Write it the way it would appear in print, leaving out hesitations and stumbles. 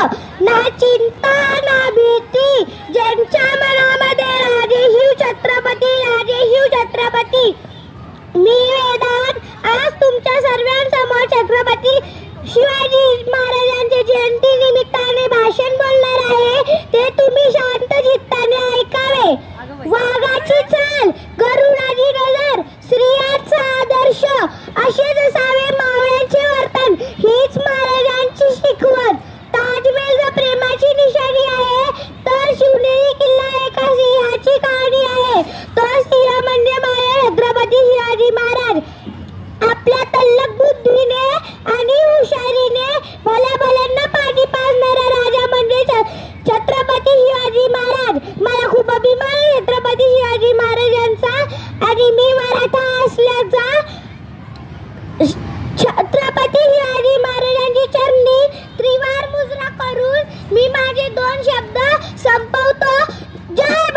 ना चिंता ना भीती, ज्यांच्या मनामध्ये राजेशिव छत्रपती. मी वेदांत आज तुमच्या सर्वांसमोर छत्रपती शिवाजी महाराजांच्या जयंती निमित्ताने भाषण बोलणार आहे. ते तुम्ही शांत चित्ताने ऐकावे. वाघाची चाल, गरुडाची नजर, स्त्रियांचा आदर्श, असेच असावे मावळ्यांचे वर्तन, हीच महाराजांची शिकवण. ताजमहल जर प्रेमाची निशाणी आहे तर शिवनेरी किल्ला एका सिंहाची कहाणी आहे. तो सिंह म्हणजे छत्रपती शिवाजी महाराज. आपल्या तल्लख बुद्धीने आणि हुशारीने भल्याभल्यांना पाणी पाजणारा राजा म्हणजे छत्रपती शिवाजी महाराज. मला खूप अभिमान आहे छत्रपती शिवाजी महाराजांचा आणि मी मराठा असल्याचा. छत्रपती शिवाजी महाराजांची चरणी त्रिवार मुजरा करून मी माझे 2 शब्द संपवतो. जय